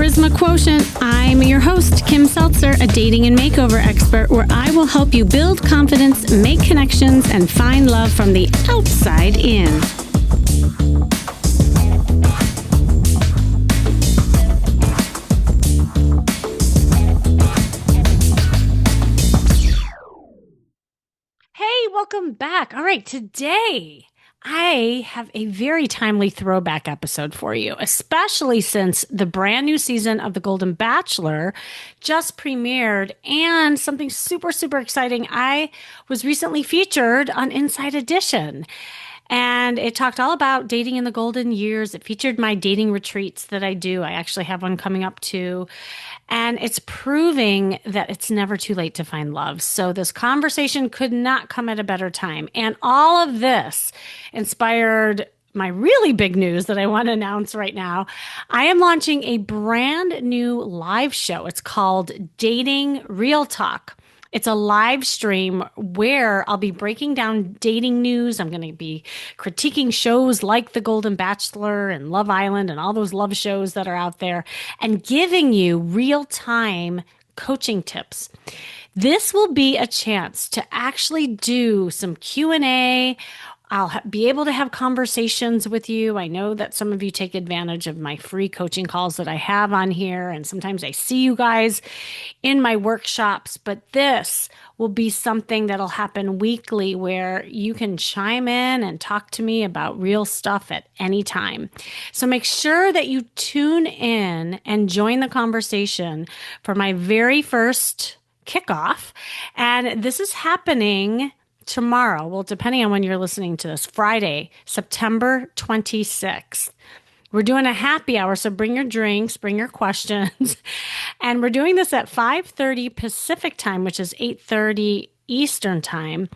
Charisma Quotient. I'm your host, Kim Seltzer, a dating and makeover expert, where I will help you build confidence, make connections, and find love from the outside in. Hey, welcome back. All right, today I have a very timely throwback episode for you, especially since the brand new season of The Golden Bachelor just premiered, and something super, super exciting. I was recently featured on Inside Edition. And it talked all about dating in the golden years. It featured my dating retreats that I do. I actually have one coming up too. And it's proving that it's never too late to find love. So this conversation could not come at a better time. And all of this inspired my really big news that I want to announce right now. I am launching a brand new live show. It's called Dating Real Talk. It's a live stream where I'll be breaking down dating news. I'm going to be critiquing shows like The Golden Bachelor and Love Island and all those love shows that are out there, and giving you real-time coaching tips. This will be a chance to actually do some Q&A. I'll be able to have conversations with you. I know that some of you take advantage of my free coaching calls that I have on here, and sometimes I see you guys in my workshops, but this will be something that'll happen weekly where you can chime in and talk to me about real stuff at any time. So make sure that you tune in and join the conversation for my very first kickoff. And this is happening tomorrow. Well, depending on when you're listening to this, Friday, September 26th. We're doing a happy hour, so bring your drinks, bring your questions. And we're doing this at 5:30 Pacific time, which is 8:30 Eastern time.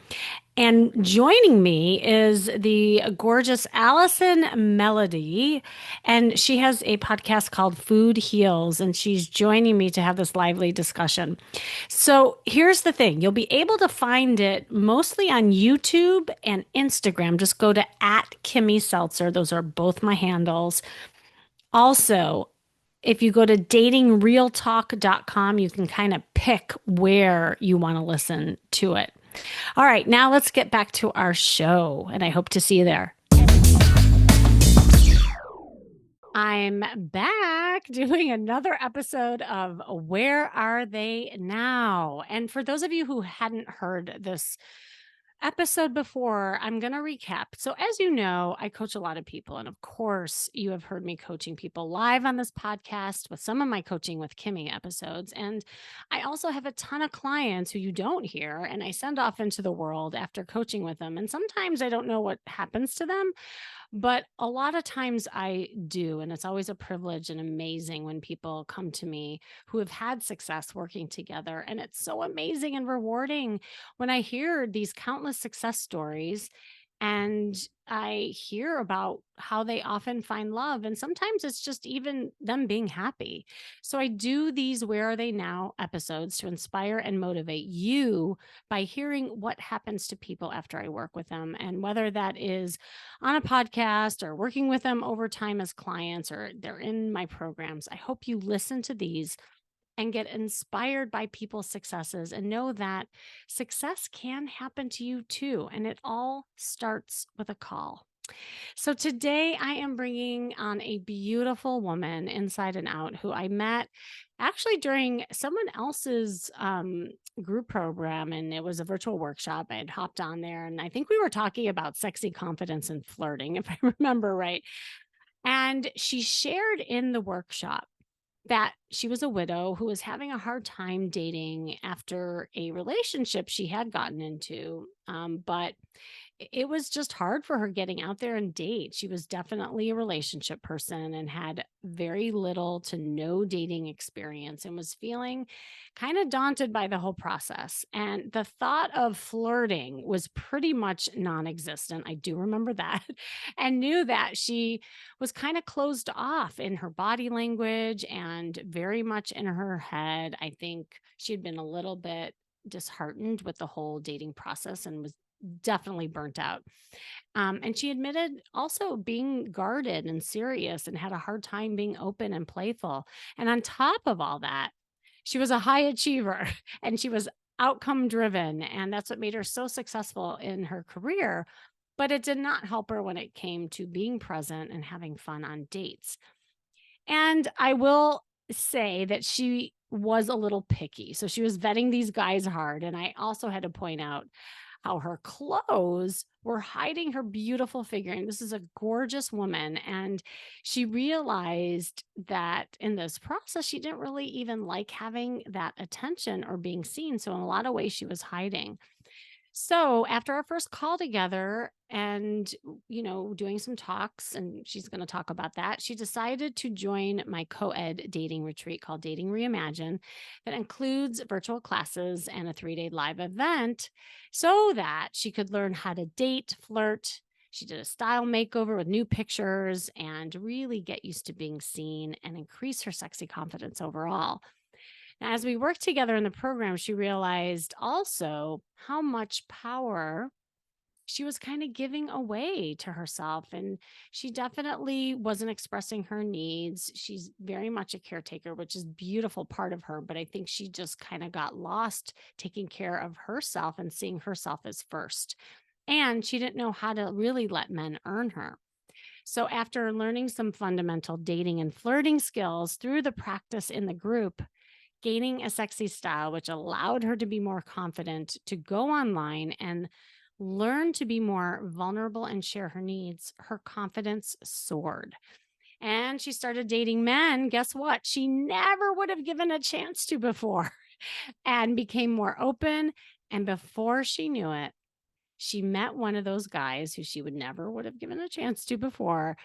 And joining me is the gorgeous Allison Melody, and she has a podcast called Food Heals, and she's joining me to have this lively discussion. So here's the thing. You'll be able to find it mostly on YouTube and Instagram. Just go to @Kimmy Seltzer. Those are both my handles. Also, if you go to datingrealtalk.com, you can kind of pick where you want to listen to it. All right, now let's get back to our show, and I hope to see you there. I'm back doing another episode of Where Are They Now? And for those of you who hadn't heard this episode before, I'm going to recap. So, as you know, I coach a lot of people. And of course, you have heard me coaching people live on this podcast with some of my Coaching with Kimmy episodes. And I also have a ton of clients who you don't hear, and I send off into the world after coaching with them. And sometimes I don't know what happens to them, but a lot of times I do. And it's always a privilege and amazing when people come to me who have had success working together. And it's so amazing and rewarding when I hear these countless success stories, and I hear about how they often find love. And sometimes it's just even them being happy. So I do these Where Are They Now episodes to inspire and motivate you by hearing what happens to people after I work with them. And whether that is on a podcast or working with them over time as clients, or they're in my programs, I hope you listen to these and get inspired by people's successes and know that success can happen to you too. And it all starts with a call. So today I am bringing on a beautiful woman inside and out who I met actually during someone else's group program, and it was a virtual workshop. I had hopped on there, and I think we were talking about sexy confidence and flirting, if I remember right. And she shared in the workshop that she was a widow who was having a hard time dating after a relationship she had gotten into. But it was just hard for her getting out there and date. She was definitely a relationship person and had very little to no dating experience, and was feeling kind of daunted by the whole process. And the thought of flirting was pretty much non existent. I do remember that, and knew that she was kind of closed off in her body language and very much in her head. I think she had been a little bit disheartened with the whole dating process and was definitely burnt out. And she admitted also being guarded and serious and had a hard time being open and playful. And on top of all that, she was a high achiever and she was outcome driven. And that's what made her so successful in her career. But it did not help her when it came to being present and having fun on dates. And I will say that she was a little picky. So she was vetting these guys hard. And I also had to point out how her clothes were hiding her beautiful figure. And this is a gorgeous woman. And she realized that in this process, she didn't really even like having that attention or being seen. So, in a lot of ways, she was hiding. So after our first call together and, doing some talks, and she's going to talk about that, she decided to join my coed dating retreat called Dating Reimagine that includes virtual classes and a 3-day live event so that she could learn how to date, flirt. She did a style makeover with new pictures and really get used to being seen and increase her sexy confidence overall. Now, as we worked together in the program, she realized also how much power she was kind of giving away to herself. And she definitely wasn't expressing her needs. She's very much a caretaker, which is a beautiful part of her. But I think she just kind of got lost taking care of herself and seeing herself as first. And she didn't know how to really let men earn her. So, after learning some fundamental dating and flirting skills through the practice in the group, gaining a sexy style, which allowed her to be more confident to go online and learn to be more vulnerable and share her needs, her confidence soared. And she started dating men. Guess what? She never would have given a chance to before and became more open. And before she knew it, she met one of those guys who she would never would have given a chance to before,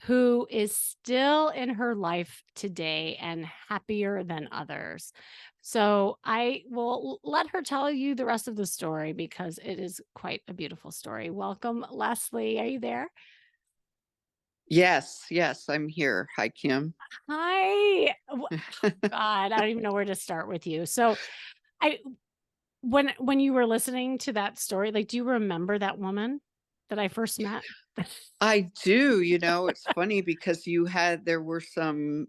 who is still in her life today and happier than others. So I will let her tell you the rest of the story because it is quite a beautiful story. Welcome, Leslie. Are you there? Yes, yes, I'm here. Hi, Kim. Hi. God, I don't even know where to start with you. So I when you were listening to that story, like, do you remember that woman that I first met? I do, it's funny because there were some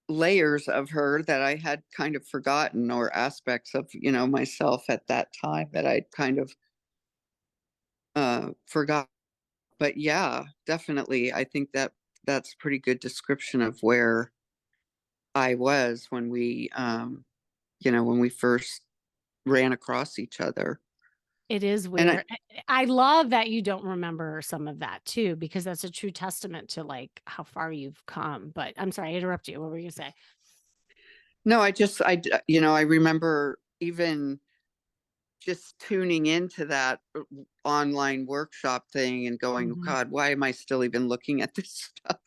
layers of her that I had kind of forgotten, or aspects of, myself at that time that I'd kind of forgot. But yeah, definitely. I think that that's a pretty good description of where I was when we first ran across each other. It is And I, weird. I love that you don't remember some of that too, because that's a true testament to like how far you've come. But I'm sorry, I interrupt you. What were you gonna say? no, I remember even just tuning into that online workshop thing and going, Mhm. God, why am I still even looking at this stuff?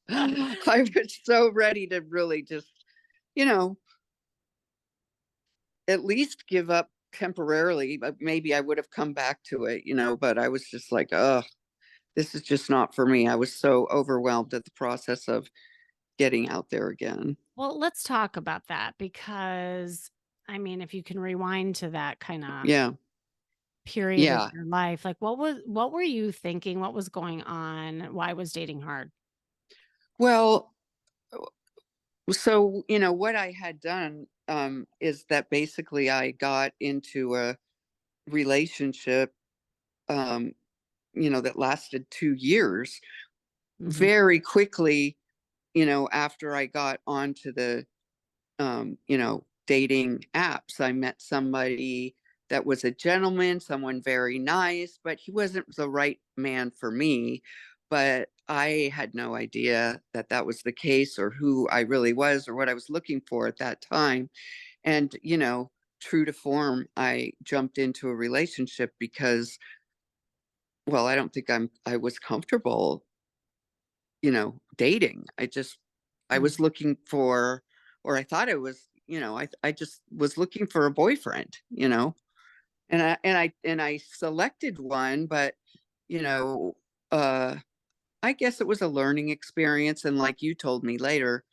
I was so ready to really just, you know, at least give up temporarily, but maybe I would have come back to it, but I was just like, oh, this is just not for me. I was so overwhelmed at the process of getting out there again. Well, let's talk about that because I mean, if you can rewind to that kind of Yeah. period in Yeah. your life, like what were you thinking? What was going on? Why was dating hard? Well, so, what I had done is that basically I got into a relationship, um, that lasted 2 years Hmm. very quickly, after I got onto the dating apps. I met somebody that was a gentleman, someone very nice, but he wasn't the right man for me. But I had no idea that that was the case, or who I really was, or what I was looking for at that time. And, true to form, I jumped into a relationship because, well, I don't think I was comfortable, dating. I was looking for, or I thought I was, I just was looking for a boyfriend, and I selected one, but, you know, uh, I guess it was a learning experience. And like you told me later,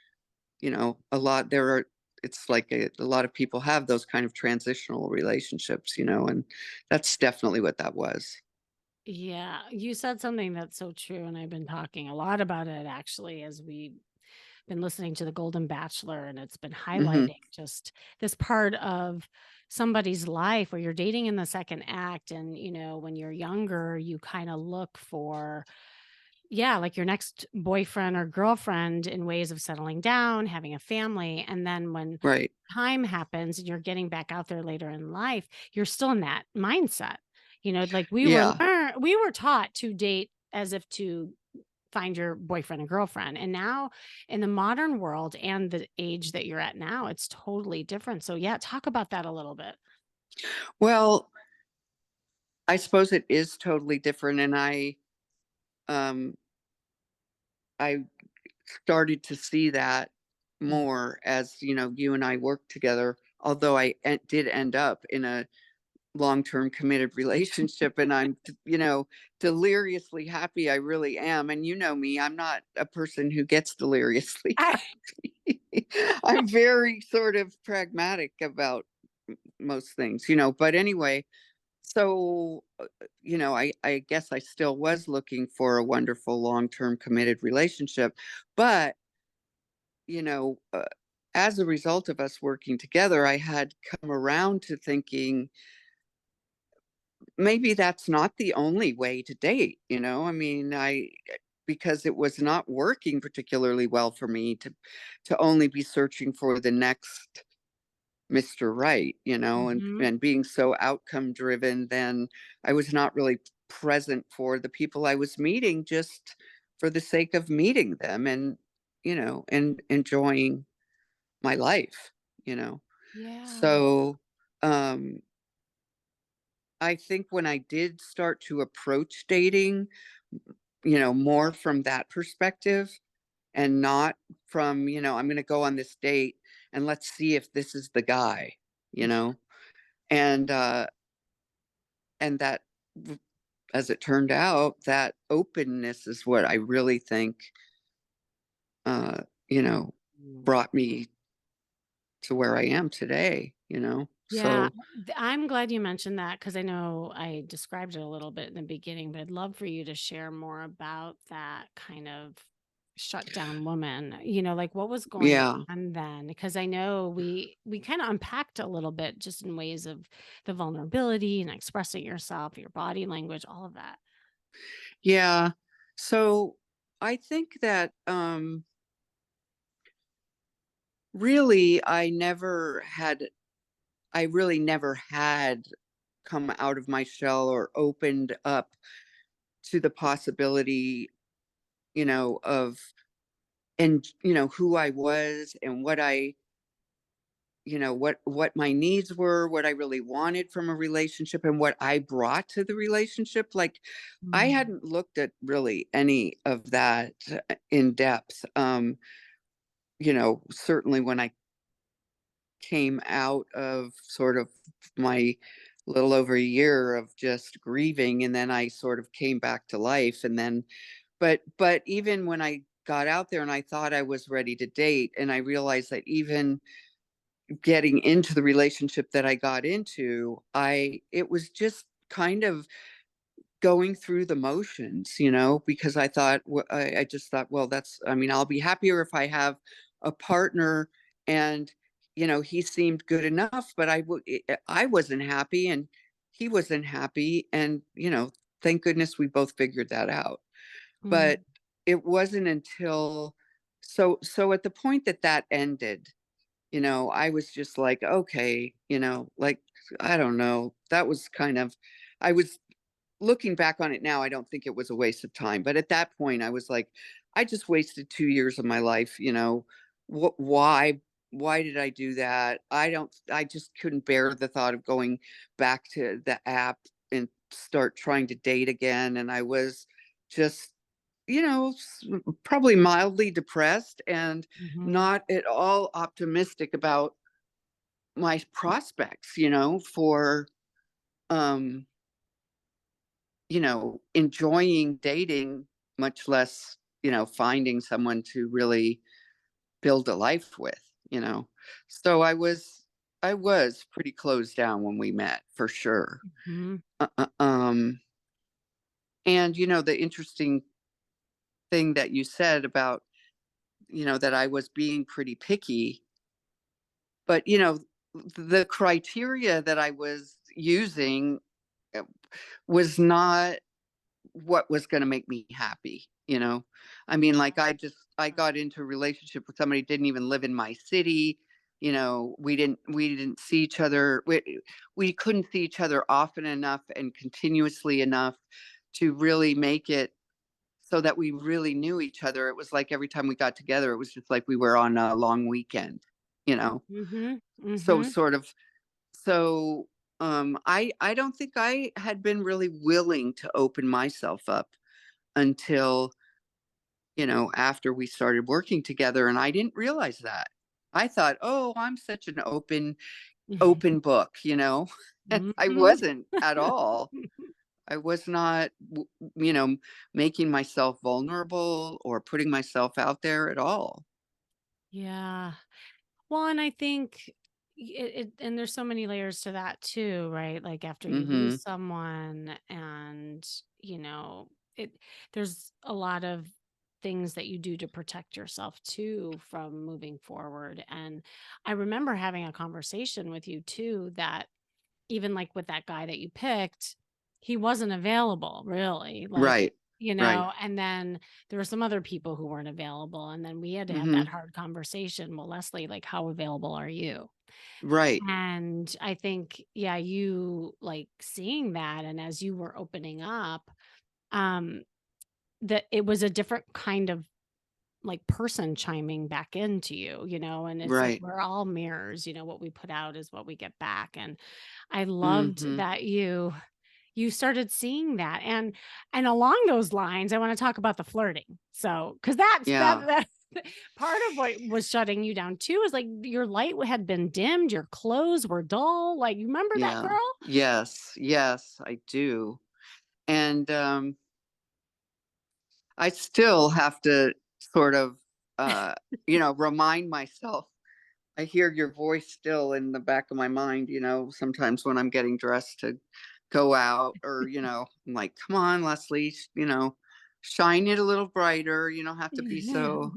a lot, there are, it's like a lot of people have those kind of transitional relationships, and that's definitely what that was. Yeah, you said something that's so true, and I've been talking a lot about it actually as we've been listening to The Golden Bachelor, and it's been Hmm. highlighting just this part of somebody's life where you're dating in the second act. And, when you're younger, you kind of look for, yeah, like your next boyfriend or girlfriend in ways of settling down, having a family. And then when Right. time happens and you're getting back out there later in life, you're still in that mindset. Like Yeah. we were taught to date as if to find your boyfriend and girlfriend. And now in the modern world and the age that you're at now, it's totally different. So yeah, talk about that a little bit. Well, I suppose it is totally different. And um, I started to see that Mm. more as, you and I worked together, although did end up in a long-term committed relationship, and I'm, deliriously happy. I really am. And you know me, I'm not a person who gets deliriously I happy. I'm very sort of pragmatic about most things, but anyway, so I guess I still was looking for a wonderful long-term committed relationship, but you know uh, as a result of us working together, I had come around to thinking maybe that's not the only way to date. I mean, I because it was not working particularly well for me to only be searching for the next Mr. Right, and Mhm. and being so outcome driven, then I was not really present for the people I was meeting just for the sake of meeting them, and enjoying my life, you know. Yeah. So, um I think when I did start to approach dating, more from that perspective, and not from, I'm going to go on this date and let's see if this is the guy, you Mhm. know, and, and that, as it turned out, that openness is what I really think, uh, you know, Mm. brought me to where I am today, Yeah, So, I'm glad you mentioned that because I know I described it a little bit in the beginning, but I'd love for you to share more about that kind of shut down woman. Like what was going yeah. on then? Because I know we kind of unpacked a little bit just in ways of the vulnerability and expressing yourself, your body language, all of that. Yeah. So I think that, really, I really never had come out of my shell or opened up to the possibility, of, and, who I was and what my needs were, what I really wanted from a relationship, and what I brought to the relationship. Like, I Mm. hadn't looked at really any of that in depth. Certainly when I came out of sort of my little over a year of just grieving, and then I sort of came back to life, and then but even when I got out there and I thought I was ready to date, and I realized that even getting into the relationship that I got into, I it was just kind of going through the motions, because I just thought, well, I mean, I'll be happier if I have a partner, and he seemed good enough, but I wasn't happy, and he wasn't happy, and thank goodness we both figured that out. But Mm. it wasn't until so at the point that that ended, I was just like, okay, like, I don't know, that was kind of, I was looking back on it now, I don't think it was a waste of time. But at that point, I was like, I just wasted 2 years of my life. Why? Why did I do that? I just couldn't bear the thought of going back to the app and start trying to date again. And I was just, probably mildly depressed and Mhm. not at all optimistic about my prospects, for, um, enjoying dating, much less, finding someone to really build a life with, you know. So I was pretty closed down when we met, for sure. Hmm. Uh, uh, um, and the interesting thing that you said about, that I was being pretty picky, but the criteria that I was using uh, was not what was going to make me happy. I mean, like, I got into a relationship with somebody who didn't even live in my city. We didn't see each other. We couldn't see each other often enough and continuously enough to really make it so that we really knew each other. It was like every time we got together, it was just like we were on a long weekend, you know. Hmm. So Hmm. sort of so I don't think I had been really willing to open myself up until, after we started working together, and I didn't realize that. I thought, "Oh, I'm such an open book," and I Hmm. wasn't at all. I was not, you know, making myself vulnerable or putting myself out there at all. Yeah. Well, and I think and there's so many layers to that too, right? Like after you Mhm. lose someone and, you know, it there's a lot of things that you do to protect yourself too from moving forward. And I remember having a conversation with you too that even like with that guy that you picked, he wasn't available really. Like, Right. Right. and then there were some other people who weren't available. And then we had to have that Mhm. hard conversation. Well, Leslie, like, how available are you? Right. And I think, yeah, you like seeing that. And as you were opening up, um, that it was a different kind of like person chiming back into you, and it's like Right. we're all mirrors, what we put out is what we get back. And I loved Mhm. that you started seeing that. And along those lines, I want to talk about the flirting. So, cuz Yeah. that part of what was shutting you down too is like your light had been dimmed, your clothes were dull. Like, you remember that Yeah. girl? Yes. Yes, I do. And I still have to sort of remind myself. I hear your voice still in the back of my mind, sometimes when I'm getting dressed to go out, or, I'm like, come on, Leslie, shine it a little brighter. You don't have to be so,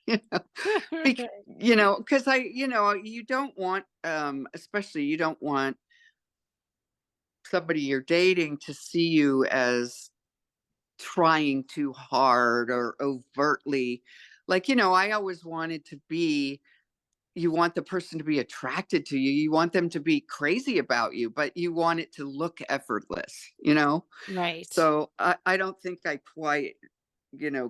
you know, because you don't want, especially you don't want somebody you're dating to see you as trying too hard or overtly. Like, I always wanted to be, you want the person to be attracted to you. You want them to be crazy about you, but you want it to look effortless. Right. So I don't think I quite,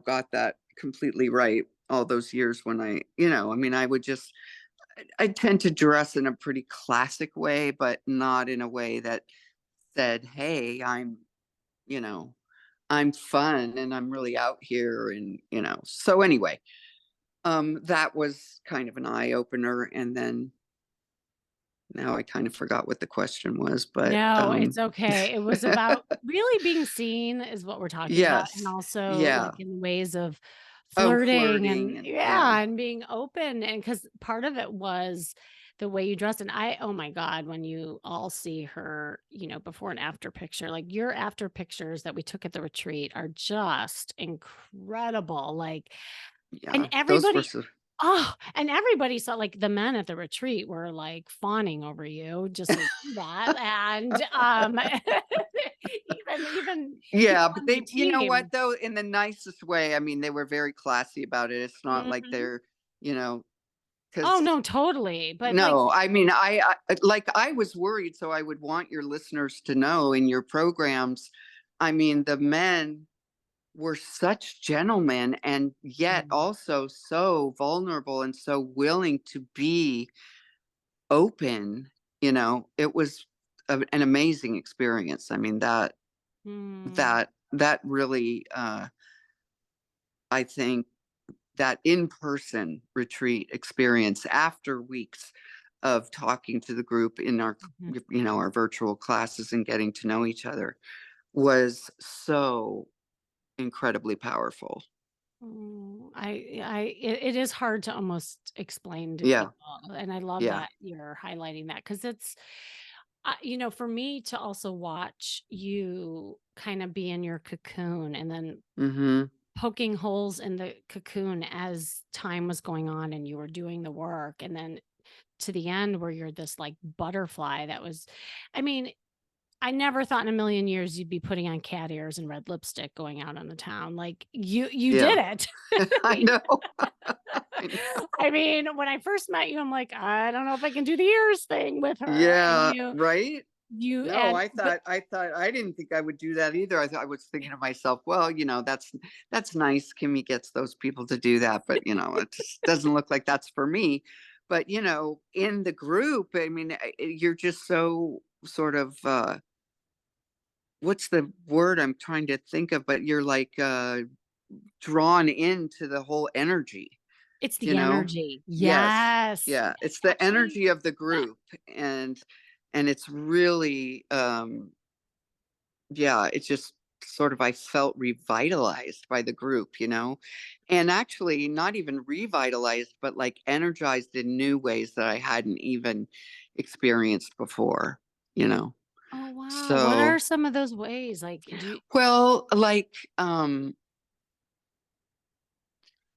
got that completely right all those years when I mean, I tend to dress in a pretty classic way, but not in a way that said, hey, you know, I'm fun and I'm really out here. And, so anyway, that was kind of an eye opener. And then now I kind of forgot what the question was, but No, it's okay. It was about really being seen is what we're talking about, and yes. also, Yeah. like, in ways of Oh, flirting flirting, and and yeah. yeah, and being open. And because part of it was the way you dressed. And oh my god, when you all see her, before and after picture, like, your after pictures that we took at the retreat are just incredible, like, and Yeah. Those were everybody and everybody saw, like, the men at the retreat were, like, fawning over you, just so you knew that. And, even yeah, people but on the they, you know what, team. though, in the nicest way. I mean, they were very classy about it. It's not like Mhm. they're, you know, Oh, because no, totally, but, like, no, I mean, I was worried, so I would want your listeners to know in your programs. I mean, the men were such gentlemen, and yet mm, also so vulnerable and so willing to be open. It was an amazing experience. I mean, mm, that really, I think, that in-person retreat experience, after weeks of talking to the group in mhm. our virtual classes and getting to know each other, was so incredibly powerful. It is hard to almost explain to Yeah. people, and I love Yeah. that you're highlighting that because it's, for me to also watch you kind of be in your cocoon and then Mm-hmm. poking holes in the cocoon as time was going on and you were doing the work, and then to the end where you're this like butterfly that was, I mean, I never thought in a million years you'd be putting on cat ears and red lipstick going out on the town. Like you Yeah. did it. I You know. I know. I mean, when I first met you, I'm like, I don't know if I can do the ears thing with her. And Yeah, you right? you No, and but I thought I didn't think I would do that either. I was thinking to myself, well, that's nice. Kimmy gets those people to do that, but it just doesn't look like that's for me. But in the group, I mean, you're just so sort of what's the word I'm trying to think of, but you're like drawn into the whole energy, it's you the know? energy. Yes. Yes. Yeah, it's the Actually, energy of the that group, and it's really yeah, it's just sort of I felt revitalized by the group. And actually not even revitalized, but like energized in new ways that I hadn't even experienced before. oh, wow. What are So, some of those ways? Like, well, like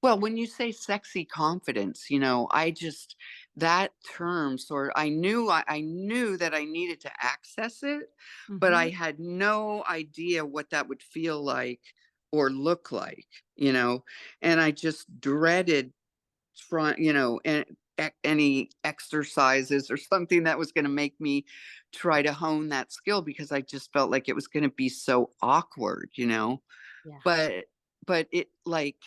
well, when you say sexy confidence, I just that term sort of I knew that I needed to access it, but I mhm. had no idea what that would feel like or look like. And I just dreaded any exercises or something that was going to make me try to hone that skill because I just felt like it was going to be so awkward. Yeah. But it like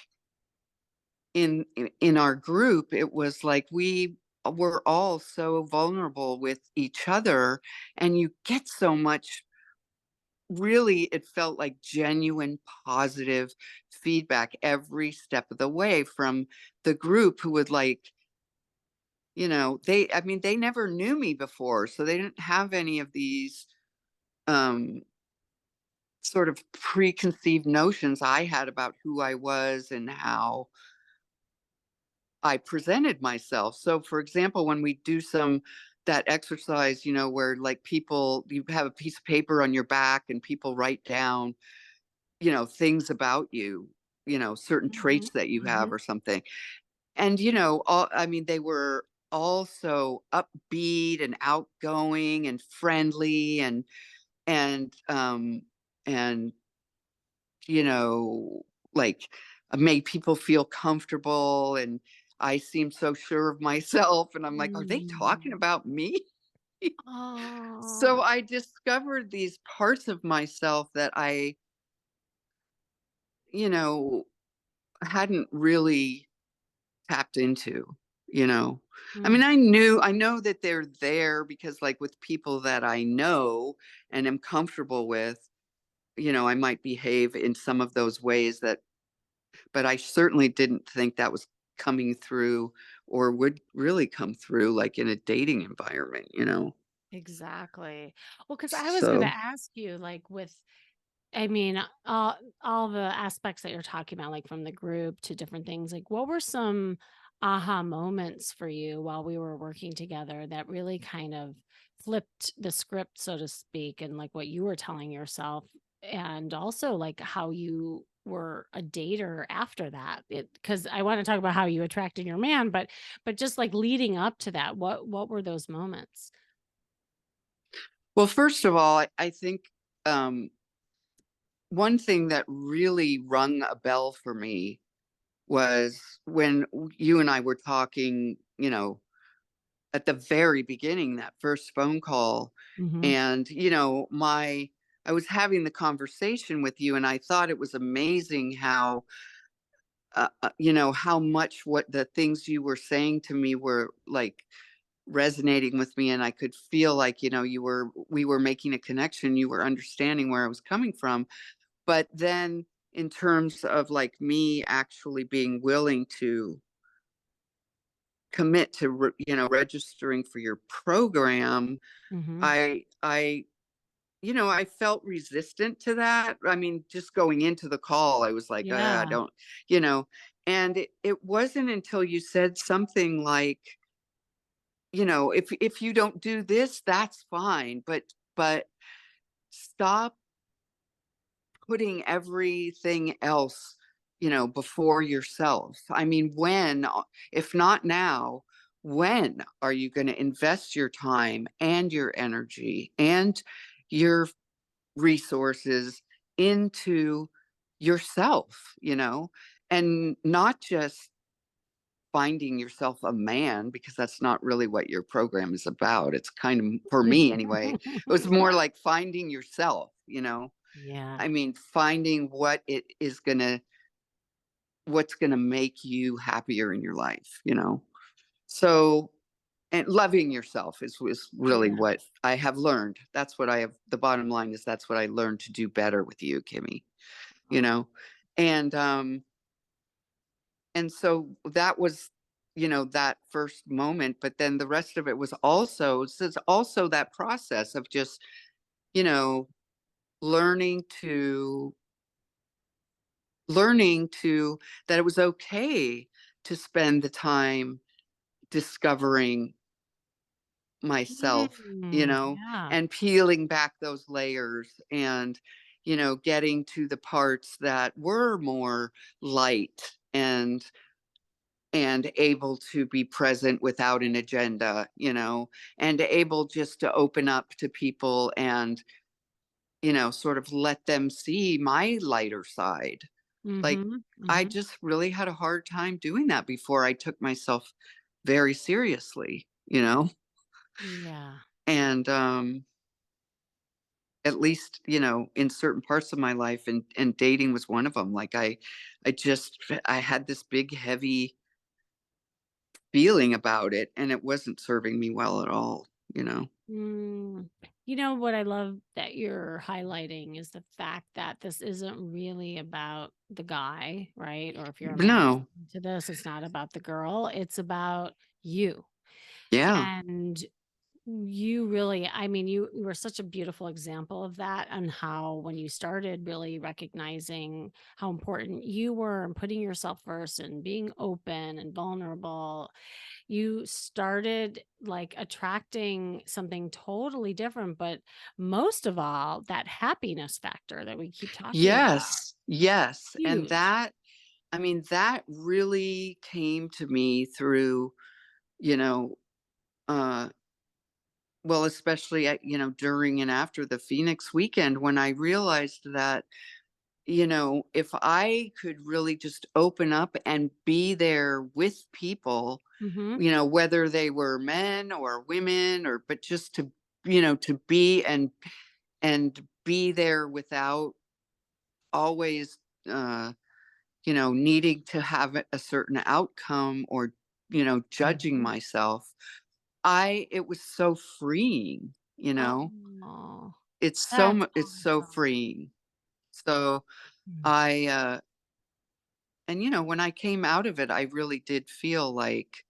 in our group it was like we were all so vulnerable with each other, and you get so much, really it felt like genuine positive feedback every step of the way from the group who would like they never knew me before, so they didn't have any of these um sort of preconceived notions I had about who I was and how I presented myself. So, for example, when we do that exercise, where like you have a piece of paper on your back and people write down, things about you, certain Mhm. traits that you have Mhm. or something. And, I mean, they were also upbeat and outgoing and friendly and, and, you know, like made people feel comfortable. And I seemed so sure of myself. And I'm like, are they talking Mm. about me? So Oh. I discovered these parts of myself that I, you know, hadn't really tapped into, you know. I Mm. mean, I know that they're there because, like, with people that I know and am comfortable with, I might behave in some of those ways but I certainly didn't think that was coming through or would really come through like in a dating environment. Exactly. Well, because I was gonna So, ask you, like, I mean, all the aspects that you're talking about, like from the group to different things, like what were some aha moments for you while we were working together that really kind of flipped the script, so to speak, and like what you were telling yourself, and also like how you were a dater after that? Because I want to talk about how you attracted your man, but just like leading up to that, what were those moments? well, first of all, I think um, one thing that really rung a bell for me was when you and I were talking, at the very beginning, that first phone call. Hmm. And, I was having the conversation with you, and I thought it was amazing how much what the things you were saying to me were like resonating with me. And I could feel like, we were making a connection, you were understanding where I was coming from. But then, in terms of like me actually being willing to commit to registering for your program, Hmm. I I felt resistant to that. I mean, just going into the call, I was like, I Yeah. don't, you know, and it wasn't until you said something like, if you don't do this, that's fine, but stop putting everything else, before yourself. I mean, if not now, when are you going to invest your time and your energy and your resources into yourself, and not just finding yourself a man, because that's not really what your program is about. It's kind of, for me anyway, it was more Yeah. like finding yourself. Yeah. I mean, finding what's going to make you happier in your life. So, and loving yourself is really Yeah. what I have learned. That's what I have. The bottom line is that's what I learned to do better with you, Kimmy, you Oh. know, and, and so that was, that first moment, but then the rest of it was also that process of just, you know, learning to learning to that it was okay to spend the time discovering myself, Yeah. and peeling back those layers, and getting to the parts that were more light, and able to be present without an agenda, and able just to open up to people, and sort of let them see my lighter side. Like, Mm-hmm. I Mm-hmm. just really had a hard time doing that before I took myself very seriously. Yeah. And at least, in certain parts of my life, and dating was one of them. Like, I had this big heavy feeling about it, and it wasn't serving me well at all. Mm. You know what I love that you're highlighting is the fact that this isn't really about the guy, right? Or if you're a man No. listening to this, it's not about the girl, it's about you. Yeah. And you really, I mean, you were such a beautiful example of that, and how when you started really recognizing how important you were and putting yourself first and being open and vulnerable, you started like attracting something totally different. But most of all, that happiness factor that we keep talking about. Yes. Yes. And Huge. that, I mean, that really came to me through, you know, uh, well, especially, during and after the Phoenix weekend, when I realized that, if I could really just open up and be there with people, Hmm. whether they were men or women, but just to be, and be there without always, uh, needing to have a certain outcome, or, judging Hmm. myself. It was so freeing. Oh, that's It's so awesome. freeing. So and when I came out of it, I really did feel like,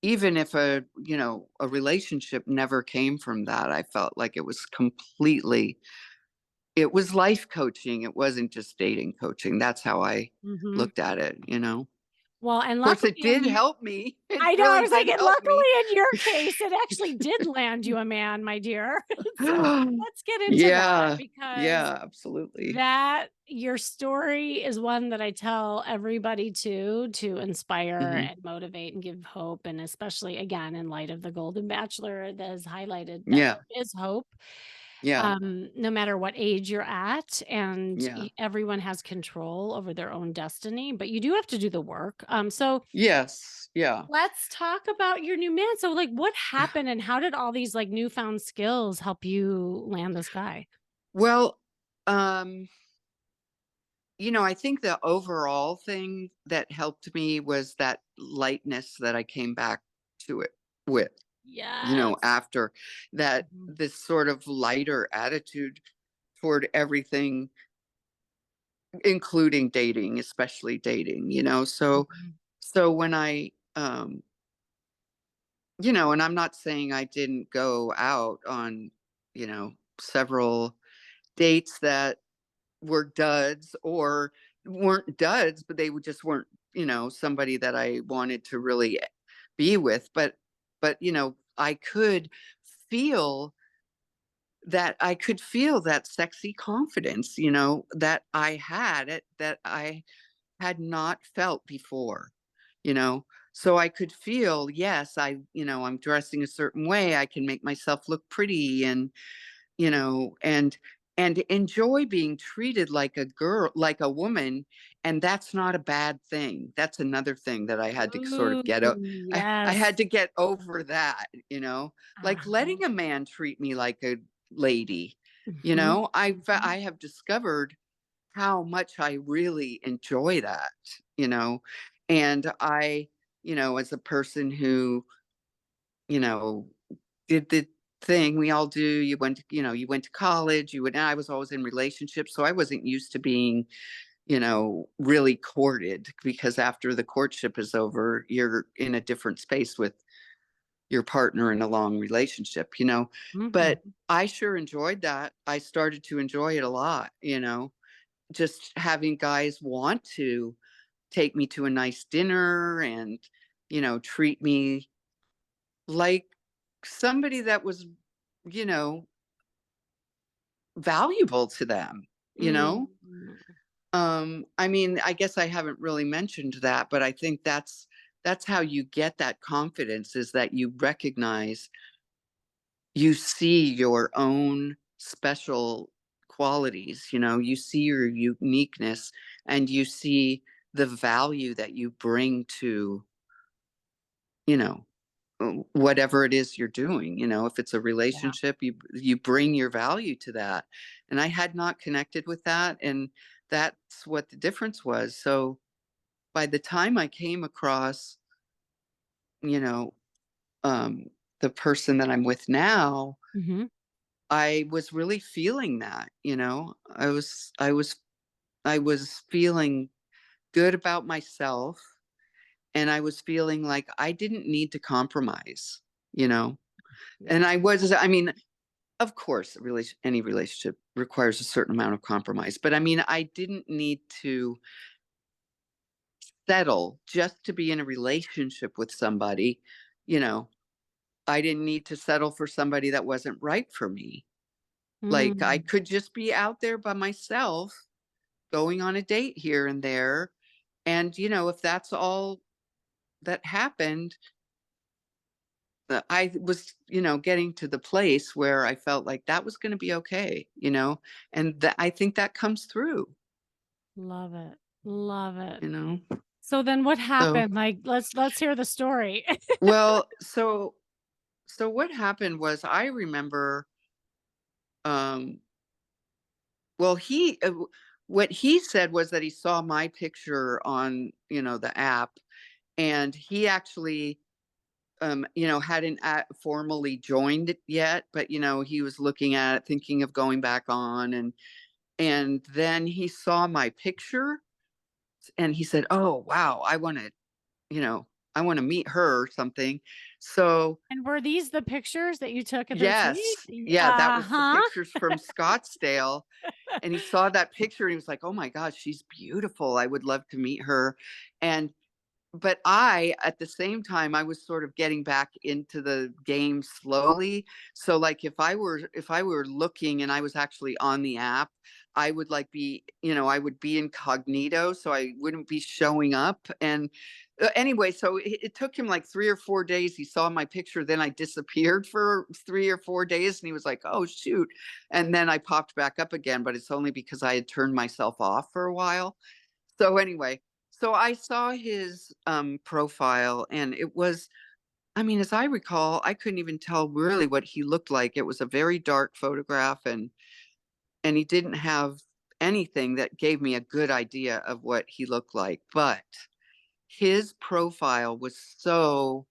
even if a relationship never came from that, I felt like it was life coaching. It wasn't just dating coaching. That's how I Hmm. looked at it. Of Well, and course, luckily it in did you, help me. It I know, I really was did thinking, help me. luckily in your case, it actually did land you a man, my dear. So let's get into that, Yeah. because Yeah, absolutely. that your story is one that I tell everybody to inspire Hmm. and motivate and give hope. And especially again, in light of the Golden Bachelor that has highlighted that Yeah. there is hope, Yeah. no matter what age you're at, and Yeah. everyone has control over their own destiny, but you do have to do the work. So Yes. Yeah. let's talk about your new man. So, like, what happened and how did all these like newfound skills help you land this guy? Well, um, I think the overall thing that helped me was that lightness that I came back to it with, Yes. after that, Mhm. this sort of lighter attitude toward everything, including dating, especially dating. Mhm. So when and I'm not saying I didn't go out on, several dates that were duds or weren't duds, but they just weren't, somebody that I wanted to really be with. But, feel I could feel that sexy confidence, that I had it, that I had not felt before, you know. So I could feel, yes, I'm dressing a certain way. I can make myself look pretty and, and enjoy being treated like a girl, like a woman. And that's not a bad thing. That's another thing that I had to sort of get Ooh, I yes. had to get over that, like Uh-huh. letting a man treat me like a lady. Mhm, I mhm. have discovered how much I really enjoy that, you know, and as a person who, you know, did the thing we all do. You went to college, I was always in relationships. So I wasn't used to being, really courted, because after the courtship is over, you're in a different space with your partner in a long relationship, but Mhm. I sure enjoyed that. I started to enjoy it a lot, just having guys want to take me to a nice dinner and, treat me like somebody that was, you know, valuable to them, you know? Mm. I mean, I guess I haven't really mentioned that, but I think that's how you get that confidence, is that you recognize, you see your own special qualities, you see your uniqueness, and you see the value that you bring to, you know, whatever it is you're doing. If it's a Yeah. relationship, you bring your value to that. And I had not connected with that, and that's what the difference was. So by the time I came across, you know um the person that I'm with now, Mhm. I was really feeling that. I was feeling good about myself, and I was feeling like I didn't need to compromise, you know and Yeah. I mean, of course, any relationship requires a certain amount of compromise, but I mean, I didn't need to settle just to be in a relationship with somebody. you know I didn't need to settle for somebody that wasn't right for me. Like, I Mm. could just be out there by myself, going on a date here and there. And, if that's all that happened, I was, getting to the place where I felt like that was going to be okay, and I think that comes through, Love it. Love it. you know. So then what So, happened? Like, let's hear the story. well, so what happened was, I remember, um, well, what he said was that he saw my picture on, the app, and he actually, hadn't formally joined it yet, but, he was looking at it, thinking of going back on, and then he saw my picture, and he said, "Oh, wow, you know, I want to meet her," or something. So, And were these the pictures that you took at the retreat? yes, yeah, that was the Uh-huh. pictures from Scottsdale. And he saw that picture, and he was like, "Oh my gosh, she's beautiful. I would love to meet her." And but at the same time, I was sort of getting back into the game slowly. So, like, if I were looking and I was actually on the app, I would, like, I would be incognito, so I wouldn't be showing up. And anyway, so it took him like 3 or 4 days. He saw my picture, then I disappeared for 3 or 4 days, and he was like, "Oh shoot!" And then I popped back up again, but it's only because I had turned myself off for a while. So anyway, so I saw his profile, and it was, I mean, as I recall, I couldn't even tell really what he looked like. It was a very dark photograph, and he didn't have anything that gave me a good idea of what he looked like. But his profile was so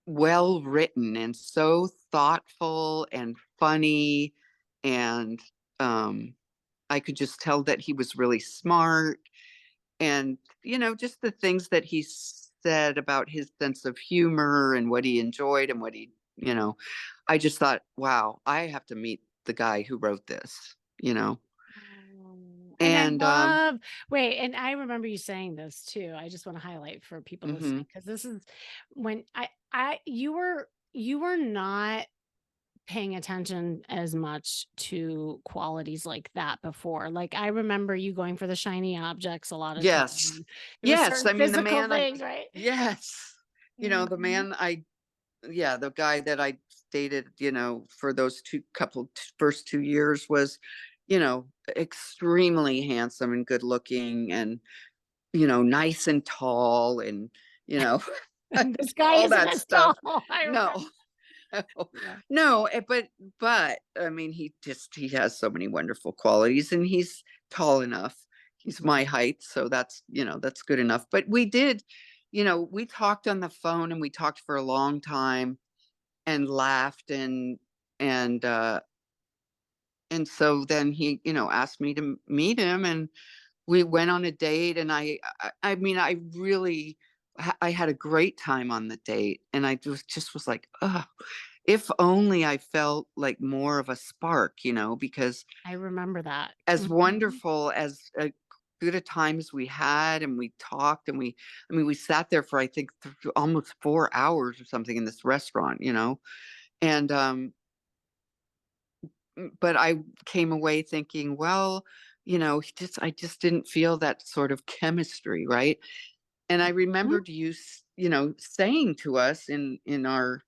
well written and so thoughtful and funny, and I could just tell that he was really smart, and just the things that he said about his sense of humor and what he enjoyed and what he, I just thought, wow, I have to meet the guy who wrote this, you know. And I And love, wait, and I remember you saying this too. I just want to highlight for people listening mhm. because this is when you were not paying attention as much to qualities like that before. Like I remember you going for the shiny objects a lot of Yes. time. There were Yes, certain I mean, the physical man I things, right? yes. You know, the Mhm. man I yeah, the guy that I dated, you know, for those first 2 years was, you know, extremely handsome and good looking and, you know, nice and tall and, you know, And this guy all isn't that as stuff. tall. I remember. No. No, Yeah. no, but I mean, he has so many wonderful qualities, and he's tall enough. He's my height, so that's you know that's good enough. But we did, you know, we talked on the phone, and we talked for a long time, and laughed, and and so then he, you know, asked me to meet him, and we went on a date, and I mean, I really, I had a great time on the date, and I just was like, oh, if only I felt like more of a spark, you know, because I remember that. as Mhm. wonderful as a good a time as we had, and we talked, and I mean, we sat there for I think almost 4 hours or something in this restaurant, you know, and but I came away thinking, well, you know, I just didn't feel that sort of chemistry, right? And I Mhm. remembered you know, saying to us in our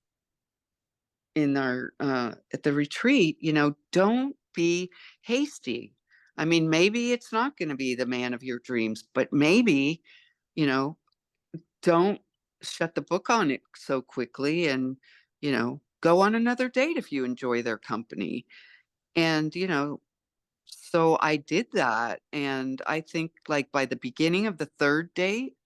at the retreat, you know, don't be hasty. I mean, maybe it's not going to be the man of your dreams, but maybe, you know, don't shut the book on it so quickly, and, you know, go on another date if you enjoy their company. And, you know, so I did that. And I think like by the beginning of the third date,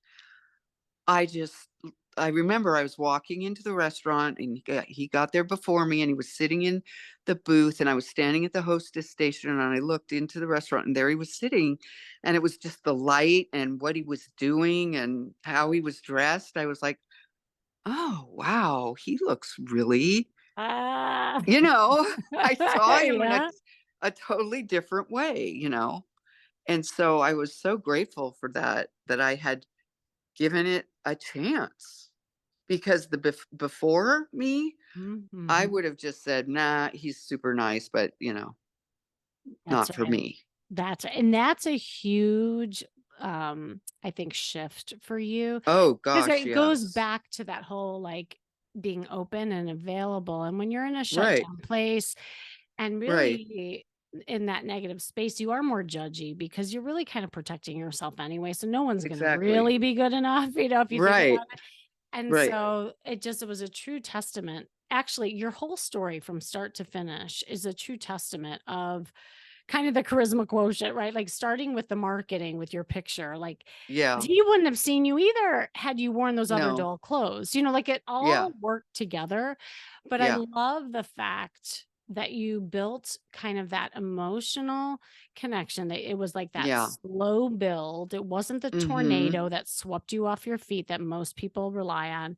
I just I remember I was walking into the restaurant, and he got there before me, and he was sitting in the booth, and I was standing at the hostess station, and I looked into the restaurant, and there he was sitting, and it was just the light and what he was doing and how he was dressed. I was like, oh wow, he looks really, Ah. you know, I saw him in Yeah. a totally different way, you know. And so I was so grateful for that, that I had given it a chance, because before me, I Mhm. would have just said, "Nah, he's super nice, but, you know, That's not for right. me." That's a huge, I think, shift for you Oh because gosh, it goes yes. back to that whole, like, being open and available, and when you're in a shut Right, down place and right. really in that negative space, you are more judgy because you're really kind of protecting yourself anyway, so no one's gonna Exactly. really be good enough, if you think Right, about it, and right. so it was a true testament. Actually, your whole story from start to finish is a true testament of kind of the charisma quotient, right? Like, starting with the marketing with your picture, like, Yeah. he wouldn't have seen you either had you worn those other No. dull clothes, like, it Yeah. all worked together, but I Yeah. love the fact that you built kind of that emotional connection, that it was like that Yeah. slow build, it wasn't the Mhm. tornado that swept you off your feet that most people rely on.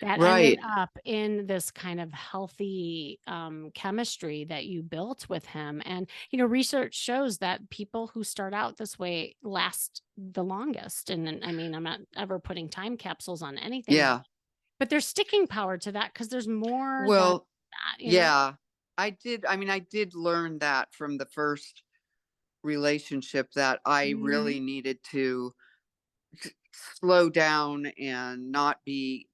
That ended Right. up in this kind of healthy, chemistry that you built with him, and, research shows that people who start out this way last the longest, and I mean, I'm not ever putting time capsules on anything, Yeah. but there's sticking power to that because there's more than Well, that. yeah. I mean, I did learn that from the first relationship, that I really Mhm. needed to slow down and not be,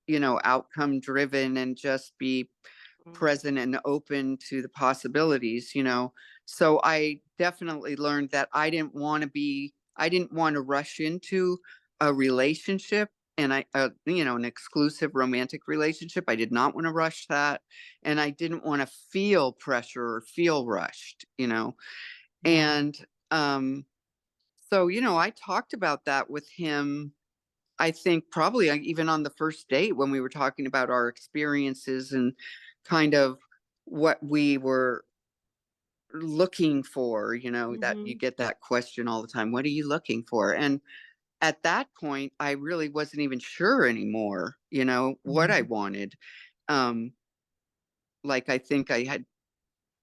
you know, outcome driven, and just be Mm. present and open to the possibilities, you know. So I definitely learned that I didn't want to rush into a relationship, and you know, an exclusive romantic relationship. I did not want to rush that. And I didn't want to feel pressure or feel rushed, you know. Yeah. And, so, you know, I talked about that with him. I think probably even on the first date, when we were talking about our experiences and kind of what we were looking for, you know, that you Mhm. get that question all the time. What are you looking for? And at that point, I really wasn't even sure anymore, you know, what I Mhm. wanted. Um, like I think I had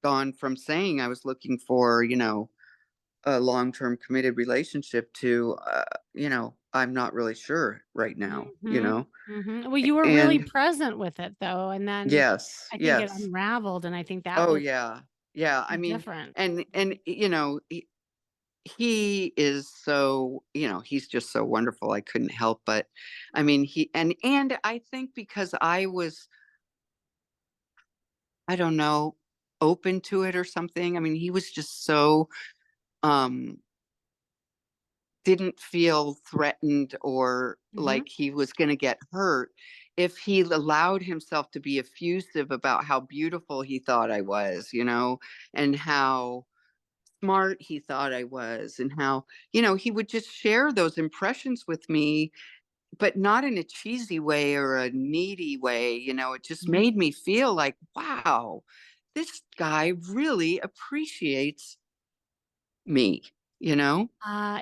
gone from saying I was looking for, a long-term committed relationship to, I'm not really sure right now. Well, you were really And present with it though, and then yes, I think it yes. unraveled, and I think that Oh was yeah. Yeah. I mean, different. and he is so, he's just so wonderful. I couldn't help but, I mean, and I think because I was, I don't know, open to it or something. I mean, he was just so, um didn't feel threatened or Hmm. like he was going to get hurt if he allowed himself to be effusive about how beautiful he thought I was, and how smart he thought I was, and how, he would just share those impressions with me, but not in a cheesy way or a needy way. It just Hmm. made me feel like, wow, this guy really appreciates me.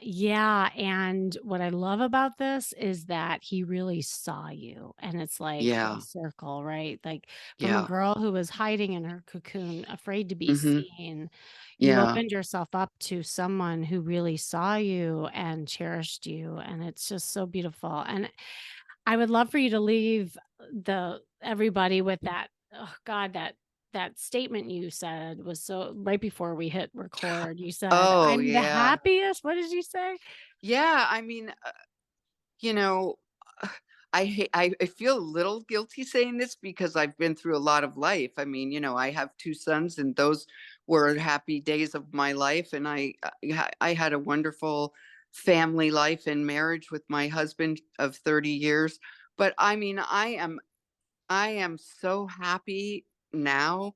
Yeah, and what I love about this is that he really saw you, and it's like full Yeah. circle, right? Like from a Yeah. girl who was hiding in her cocoon, afraid to be Hmm. seen, you Yeah. opened yourself up to someone who really saw you and cherished you, and it's just so beautiful. And I would love for you to leave the everybody with that. Oh God, that statement you said was so right before we hit record. You said, Oh, "I'm the yeah. happiest." What did you say? Yeah, I mean, you know, I feel a little guilty saying this because I've been through a lot of life. I mean, I have 2 sons, and those were happy days of my life, and I had a wonderful family life and marriage with my husband of 30 years. But I mean, I am so happy now,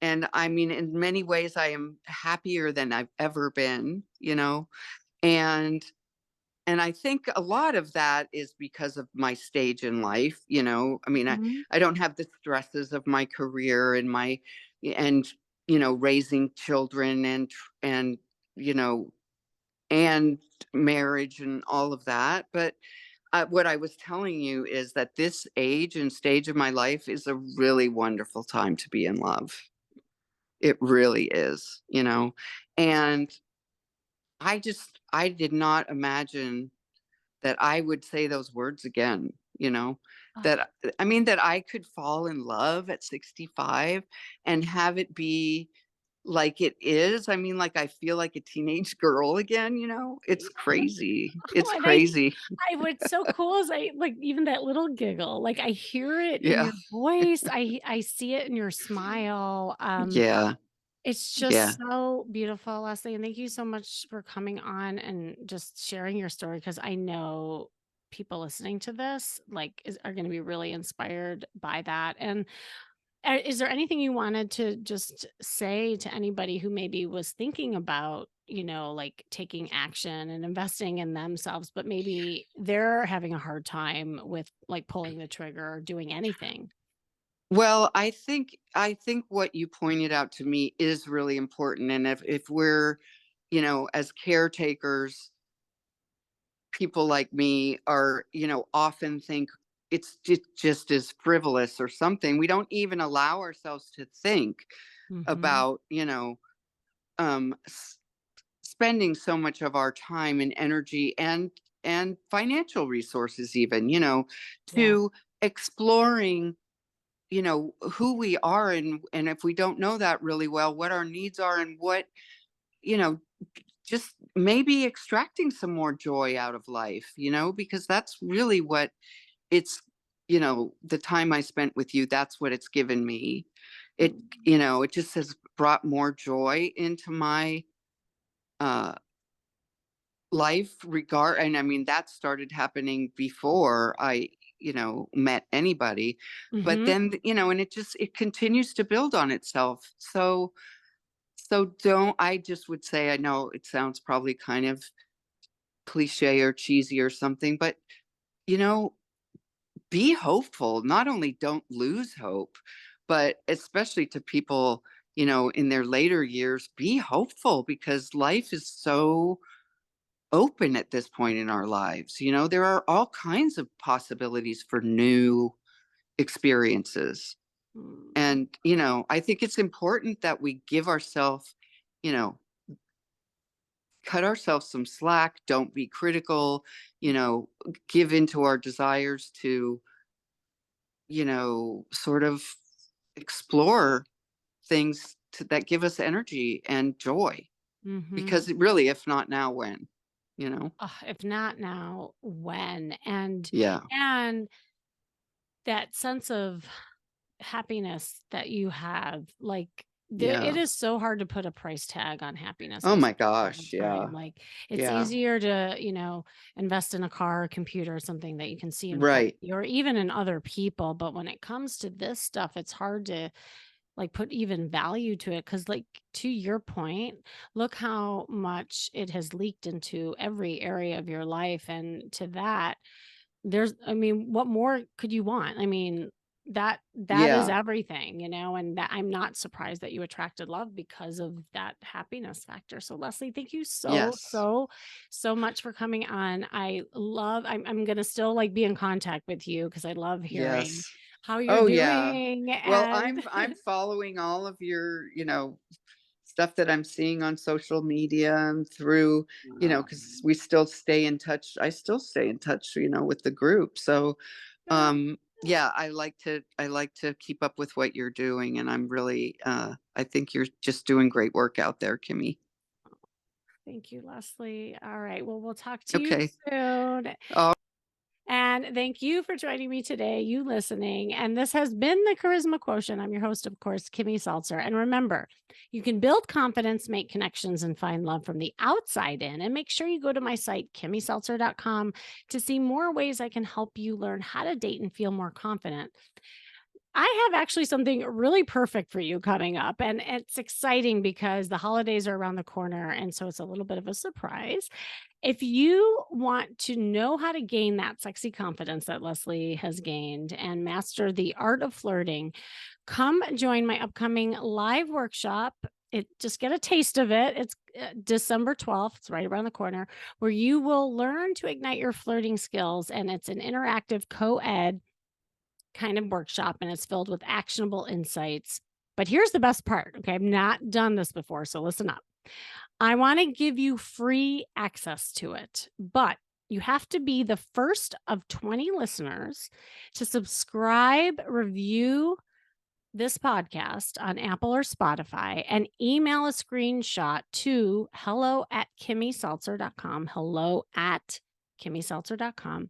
and I mean, in many ways I am happier than I've ever been. And I think a lot of that is because of my stage in life. I mean, Mhm. I don't have the stresses of my career and raising children and you know and marriage and all of that. But what I was telling you is that this age and stage of my life is a really wonderful time to be in love. It really is. And I did not imagine that I would say those words again. Oh, That I mean that I could fall in love at 65 and have it be like it is. I mean, like I feel like a teenage girl again. It's yeah. crazy. Oh, It's and crazy. what's so cool is I like even that little giggle, like I hear it in Yeah. your voice. I see it in your smile. Yeah. It's Yeah. just so beautiful, Leslie, and thank you so much for coming on and just sharing your story because I know people listening to this are going to be really inspired by that. And is there anything you wanted to just say to anybody who maybe was thinking about, like taking action and investing in themselves, but maybe they're having a hard time with like pulling the trigger or doing anything? Well, I think what you pointed out to me is really important. And if we're, as caretakers, people like me are, often think it's just as frivolous or something. We don't even allow ourselves to think Hmm. about, um, s- spending so much of our time and energy and financial resources, even, Yeah. to exploring, who we are, and if we don't know that really well, what our needs are, and what, you know, just maybe extracting some more joy out of life, because that's really what the time I spent with you, that's what it's given me. It, Mm. you know, it just has brought more joy into my uh life regard. And I mean, that started happening before I met anybody. But Mhm. then, and it continues to build on itself. So don't I just would say, I know it sounds probably kind of cliche or cheesy or something, but you know, be hopeful. Not only don't lose hope, but especially to people, in their later years, be hopeful because life is so open at this point in our lives. There are all kinds of possibilities for new experiences. Mm. And, I think it's important that we give ourselves, you know, cut ourselves some slack, don't be critical, give into our desires to, sort of explore things that give us energy and joy. Mm-hmm. Because really, if not now, when, you know? If not now, when? And Yeah. and that sense of happiness that you have, like, it Yeah. is so hard to put a price tag on happiness. Oh I my say this all the gosh. time. Yeah. Like, it's Yeah. easier to, invest in a car, a computer, something that you can see in front Right. of you, or even in other people. But when it comes to this stuff, it's hard to like put even value to it. Cause like to your point, look how much it has leaked into every area of your life. And to that, I mean, what more could you want? I mean, that is Yeah. everything, and that I'm not surprised that you attracted love because of that happiness factor. So Leslie, thank you so, Yes. so, so much for coming on. I'm gonna still like be in contact with you because I love hearing Yes. how you're Oh yeah. doing Well, and I'm following all of your, stuff that I'm seeing on social media and through, because we still stay in touch. I still stay in touch, with the group. So, good. yeah, I like to keep up with what you're doing, and I'm really, I think you're just doing great work out there, Kimmy. Thank you, Leslie. All right. Well, we'll talk to you Okay. soon. Oh, And thank you for joining me today, you listening. And this has been the Charisma Quotient. I'm your host, of course, Kimmy Salzer. And remember, you can build confidence, make connections, and find love from the outside in. And make sure you go to my site, kimmyseltzer.com, to see more ways I can help you learn how to date and feel more confident. I have actually something really perfect for you coming up. And it's exciting because the holidays are around the corner. And so it's a little bit of a surprise. If you want to know how to gain that sexy confidence that Leslie has gained and master the art of flirting, come join my upcoming live workshop. Just get a taste of it. It's December 12th. It's right around the corner where you will learn to ignite your flirting skills. And it's an interactive co-ed kind of workshop and it's filled with actionable insights. But here's the best part. Okay. I've not done this before. So listen up. I want to give you free access to it, but you have to be the first of 20 listeners to subscribe, review this podcast on Apple or Spotify, and email a screenshot to hello@kimmyseltzer.com. Hello@kimmyseltzer.com.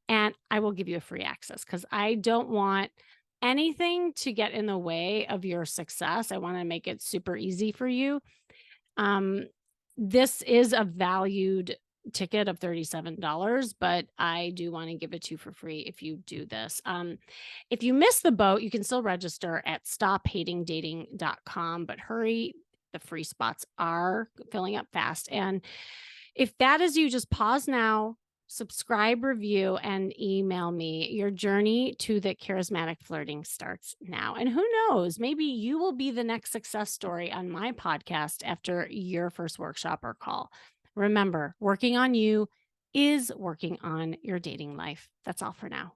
And I will give you a free access because I don't want anything to get in the way of your success. I want to make it super easy for you. Um, this is a valued ticket of $37, but I do want to give it to you for free if you do this. If you miss the boat, you can still register at stophatingdating.com, but hurry, the free spots are filling up fast. And if that is you, just pause now, subscribe, review, and email me. Your journey to the charismatic flirting starts now. And who knows, maybe you will be the next success story on my podcast after your first workshop or call. Remember, working on you is working on your dating life. That's all for now.